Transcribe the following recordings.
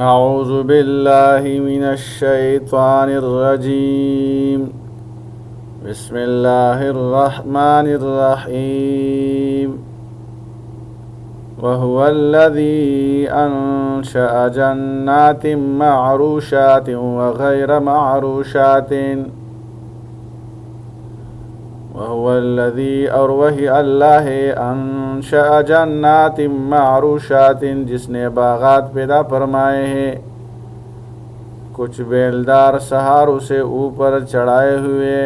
اعوذ باللہ من الشیطان الرجیم بسم اللہ الرحمن الرحیم وهو الذي أنشأ جنات معروشات وغير معروشات وهو الذي أروه اللہ انشأ جنات معروشات جس نے باغات پیدا فرمائے ہیں کچھ بیلدار سہاروں سے اوپر چڑھائے ہوئے،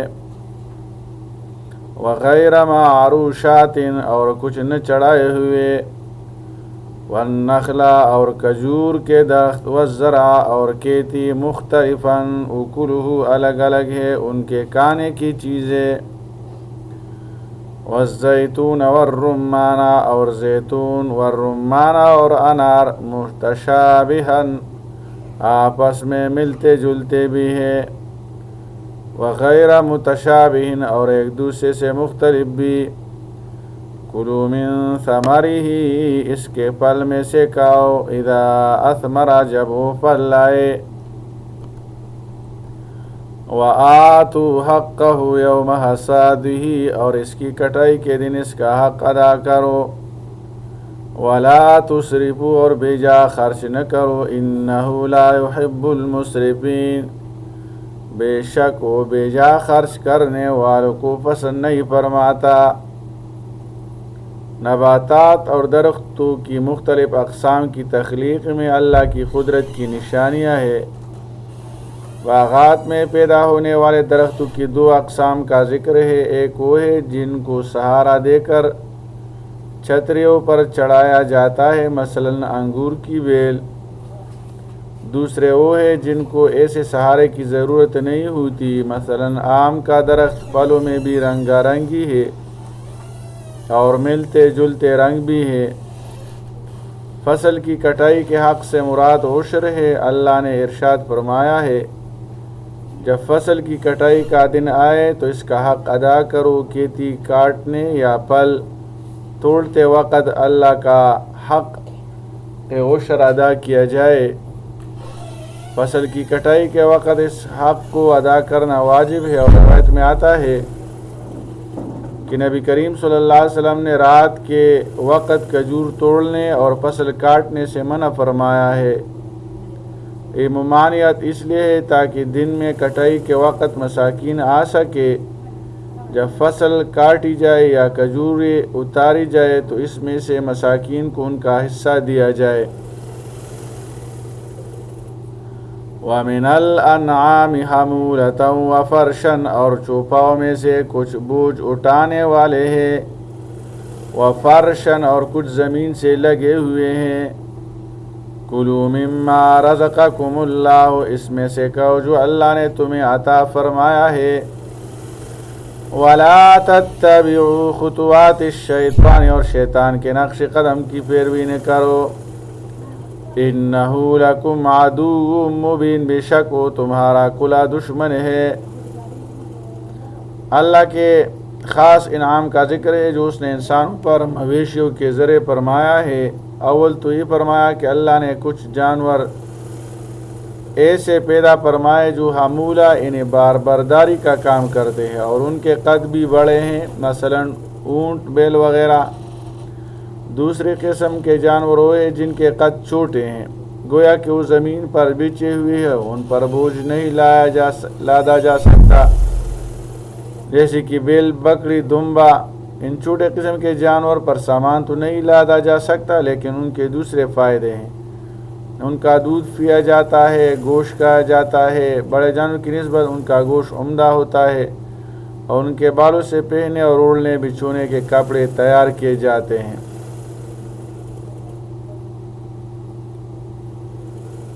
وغیر معروشات اور کچھ نہ چڑھائے ہوئے، والنخلا اور کھجور کے درخت، والزرع اور کھیتی، مختلفاً اکلہ الگ الگ ہے ان کے کھانے کی چیزیں، والزیتون والرمان اور زیتون، والرمان اور انار، متشابہاً آپس میں ملتے جلتے بھی ہیں، وغیر متشابہ اور ایک دوسرے سے مختلف بھی، کلوا من ثمرہ اس کے پھل میں سے کھاؤ، اذا اثمر جب وہ پھل لائے، وآتوا حقہ یوم حصادہ اور اس کی کٹائی کے دن اس کا حق ادا کرو، ولا تسرفوا اور بے جا خرچ نہ کرو، انہ لا يحب المسرفین بے شک وہ بے جا خرچ کرنے والوں کو پسند نہیں فرماتا۔ نباتات اور درختوں کی مختلف اقسام کی تخلیق میں اللہ کی قدرت کی نشانیاں ہے۔ باغات میں پیدا ہونے والے درختوں کی دو اقسام کا ذکر ہے، ایک وہ ہے جن کو سہارا دے کر چھتریوں پر چڑھایا جاتا ہے، مثلا انگور کی بیل، دوسرے وہ ہے جن کو ایسے سہارے کی ضرورت نہیں ہوتی، مثلا آم کا درخت پھلوں میں بھی رنگا رنگی ہے اور ملتے جلتے رنگ بھی ہے۔ فصل کی کٹائی کے حق سے مراد عشر ہے۔ اللہ نے ارشاد فرمایا ہے، جب فصل کی کٹائی کا دن آئے تو اس کا حق ادا کرو، کھیتی کاٹنے یا پھل توڑتے وقت اللہ کا حق عشر ادا کیا جائے۔ فصل کی کٹائی کے وقت اس حق کو ادا کرنا واجب ہے، اور روایت میں آتا ہے کہ نبی کریم صلی اللہ علیہ وسلم نے رات کے وقت کھجور توڑنے اور فصل کاٹنے سے منع فرمایا ہے۔ یہ ممانعت اس لیے ہے تاکہ دن میں کٹائی کے وقت مساکین آ سکے، جب فصل کاٹی جائے یا کھجور اتاری جائے تو اس میں سے مساکین کو ان کا حصہ دیا جائے۔ وَمِنَ الْأَنْعَامِ حَمُولَةً وَفَرْشًا اور چوپاؤں میں سے کچھ بوجھ اٹھانے والے ہیں، وَفَرْشًا اور کچھ زمین سے لگے ہوئے ہیں، کُلُوا مِمَّا رَزَقَكُمُ اللَّهُ اس میں سے کھاؤ جو اللہ نے تمہیں عطا فرمایا ہے، وَلَا تَتَّبِعُوا خُطُوَاتِ الشَّيْطَانِ اور شیطان کے نقش قدم کی پیروی نہ کرو، اِنَّهُ لَكُمْ عَدُوٌّ مُّبِينٌ بے شک وہ تمہارا کھلا دشمن ہے۔ اللہ کے خاص انعام کا ذکر ہے جو اس نے انسانوں پر مویشیوں کے ذریعے فرمایا ہے۔ اول تو یہ فرمایا کہ اللہ نے کچھ جانور ایسے پیدا فرمائے جو حمولہ انہیں بار برداری کا کام کرتے ہیں اور ان کے قد بھی بڑے ہیں، مثلا اونٹ، بیل وغیرہ۔ دوسری قسم کے جانور ہوئے جن کے قد چھوٹے ہیں، گویا کہ وہ زمین پر بچھے ہوئے ہیں، ان پر بوجھ نہیں لادا جا سکتا، جیسے کہ بیل، بکری، دمبا۔ ان چھوٹے قسم کے جانور پر سامان تو نہیں لادا جا سکتا، لیکن ان کے دوسرے فائدے ہیں، ان کا دودھ پیا جاتا ہے، گوشت کھایا جاتا ہے، بڑے جانور کی نسبت ان کا گوشت عمدہ ہوتا ہے، اور ان کے بالوں سے پہننے اور اوڑھنے بچھونے کے کپڑے تیار کیے جاتے ہیں۔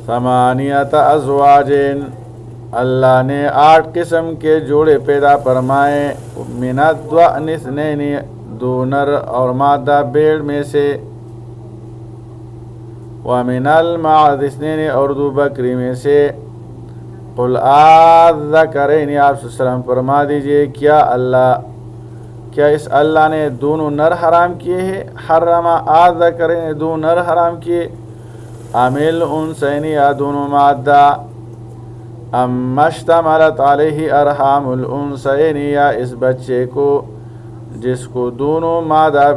ثمانیۃ ازواج اللہ نے 8 قسم کے جوڑے پیدا فرمائے، من الضأن اثنین دو نر اور مادہ بھیڑ میں سے، ومن المعز اثنین اور دو بکری میں سے، قل آذکرین آپ صلی اللہ علیہ وسلم فرما دیجئے کیا اس اللہ نے دونوں نر حرام کیے ہیں، حرم آذکرین دو نر حرام کیے، امیل انسین یا دونوں مادہ، ام اشتملت علیہ ارحام الانسین یا اس بچے کو جس کو دونوں مادہ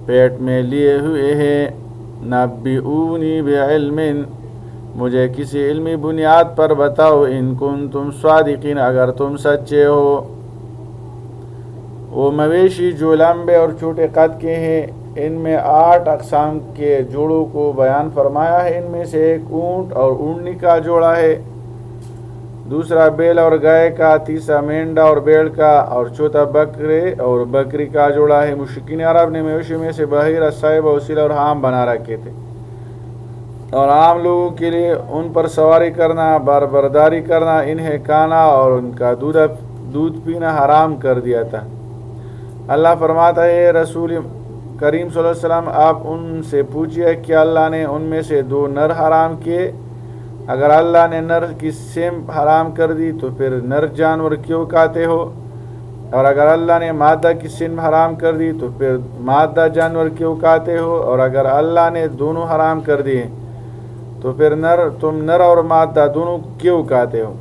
پیٹ میں لیے ہوئے ہیں، نبئونی بعلم مجھے کسی علمی بنیاد پر بتاؤ، ان کنتم صادقین اگر تم سچے ہو۔ وہ مویشی جو لمبے اور چھوٹے قد کے ہیں، ان میں 8 اقسام کے جوڑوں کو بیان فرمایا ہے، ان میں سے ایک اونٹ اور اونٹنی کا جوڑا ہے، دوسرا بیل اور گائے کا، تیسرا مینڈا اور بیڑ کا، اور چوتھا بکرے اور بکری کا جوڑا ہے۔ مشرکین عرب نے مویشی میں سے بحیرہ، صائب، وسیلہ اور حام بنا رکھے تھے، اور عام لوگوں کے لیے ان پر سواری کرنا، برداری کرنا، انہیں کھانا اور ان کا دودھ پینا حرام کر دیا تھا۔ اللہ فرماتا ہے، رسول کریم صلی اللہ علیہ وسلم آپ ان سے پوچھئے کہ اللہ نے ان میں سے 2 نر حرام کیے، اگر اللہ نے نر کی سمت حرام کر دی تو پھر نر جانور کیوں کھاتے ہو، اور اگر اللہ نے مادہ کی سمت حرام کر دی تو پھر مادہ جانور کیوں کھاتے ہو، اور اگر اللہ نے دونوں حرام کر دیے تو پھر تم نر اور مادہ دونوں کیوں کھاتے ہو،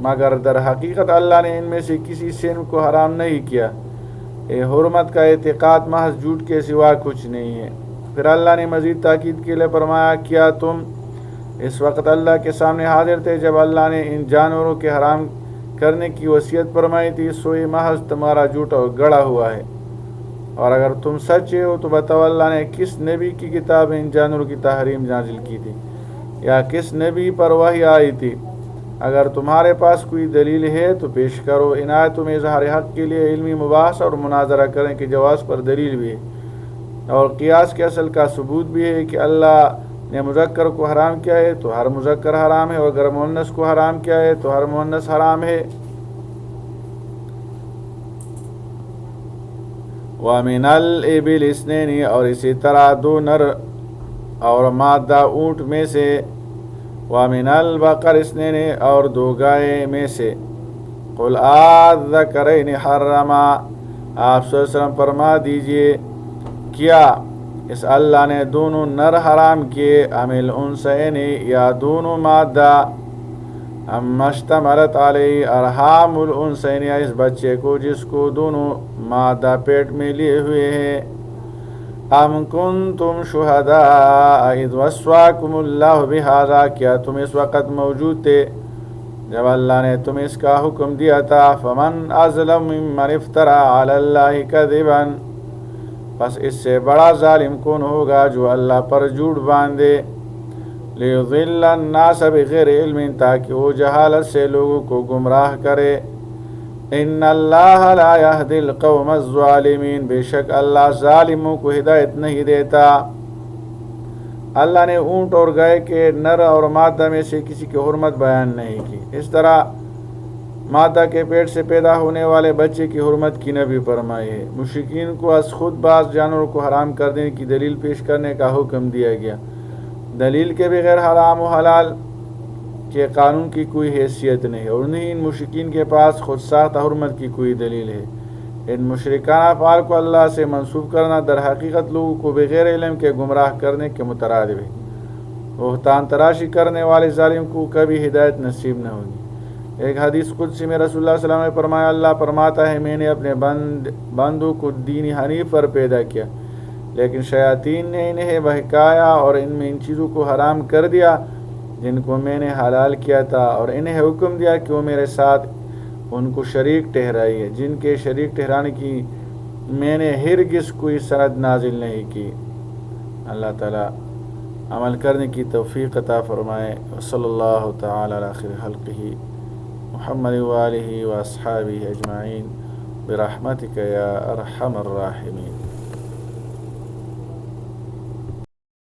مگر در حقیقت اللہ نے ان میں سے کسی سمت کو حرام نہیں کیا، یہ حرمت کا اعتقاد محض جھوٹ کے سوا کچھ نہیں ہے۔ پھر اللہ نے مزید تاکید کے لیے فرمایا، کیا تم اس وقت اللہ کے سامنے حاضر تھے جب اللہ نے ان جانوروں کے حرام کرنے کی وصیت فرمائی تھی؟ سو یہ محض تمہارا جھوٹ اور گڑا ہوا ہے، اور اگر تم سچے ہو تو بتاؤ اللہ نے کس نبی کی کتاب ان جانوروں کی تحریم نازل کی تھی، یا کس نبی پر وحی آئی تھی؟ اگر تمہارے پاس کوئی دلیل ہے تو پیش کرو۔ ان آیتوں میں اظہار حق کے لیے علمی مباحث اور مناظرہ کرنے کے جواز پر دلیل بھی ہے، اور قیاس کے اصل کا ثبوت بھی ہے کہ اللہ نے مذکر کو حرام کیا ہے تو ہر مذکر حرام ہے، اور اگر مؤنث کو حرام کیا ہے تو ہر مؤنث حرام ہے۔ وَمِنَ الْإِبِلِ اثْنَيْنِ اور اسی طرح 2 نر اور مادہ اونٹ میں سے، وَمِنَ الْبَقَرِ اثْنَيْنِ اور 2 گائے میں سے، قُلْ آذَّكَرَيْنِ حَرَّمَ آپ صلی اللہ علیہ وسلم فرما دیجئے، کیا اس اللہ نے دونوں نر حرام کیے، ام الانثیین یا دونوں مادہ، ام اشتملت علیہ ارحام الانثیین یا اس بچے کو جس کو دونوں مادہ پیٹ میں لیے ہوئے ہیں، ام کنتم شہداء اذ وصاکم اللہ بہذا کیا تم اس وقت موجود تھے جب اللہ نے تمہیں اس کا حکم دیا تھا؟ فمن اظلم ممن افترى علی اللہ کذبا پس اس سے بڑا ظالم کون ہوگا جو اللہ پر جھوٹ باندھے، لیضل الناس بغیر علم تاکہ وہ جہالت سے لوگوں کو گمراہ کرے، ان اللہ لا یہدی القوم الظالمین بے شک اللہ ظالموں کو ہدایت نہیں دیتا۔ اللہ نے اونٹ اور گائے کے نر اور مادہ میں سے کسی کی حرمت بیان نہیں کی، اس طرح مادہ کے پیٹ سے پیدا ہونے والے بچے کی حرمت کی نبی فرمائی ہے۔ مشرکین کو از خود بعض جانوروں کو حرام کر دینے کی دلیل پیش کرنے کا حکم دیا گیا، دلیل کے بغیر حرام و حلال کے قانون کی کوئی حیثیت نہیں، اور نہیں ان مشرکین کے پاس خود ساختہ حرمت کی کوئی دلیل ہے۔ ان مشرکانہ افعال کو اللہ سے منسوب کرنا در حقیقت لوگوں کو بغیر علم کے گمراہ کرنے کے مترادف ہے۔ بہتان تراشی کرنے والے ظالم کو کبھی ہدایت نصیب نہ ہوگی۔ ایک حدیث قدسی میں رسول اللہ صلی اللہ علیہ وسلم نے فرمایا، اللہ فرماتا ہے میں نے اپنے بندوں کو دین حنیف پر پیدا کیا، لیکن شیاطین نے انہیں بہکایا اور ان میں ان چیزوں کو حرام کر دیا جن کو میں نے حلال کیا تھا، اور انہیں حکم دیا کہ وہ میرے ساتھ ان کو شریک ٹھہرائیے جن کے شریک ٹھہرانے کی میں نے ہرگز کوئی سند نازل نہیں کی۔ اللہ تعالیٰ عمل کرنے کی توفیق عطا فرمائے۔ صلی اللہ تعالی علی خیر خلقہ محمد وآلہ واصحابہ اجمعین برحمتک یا ارحم الراحمین۔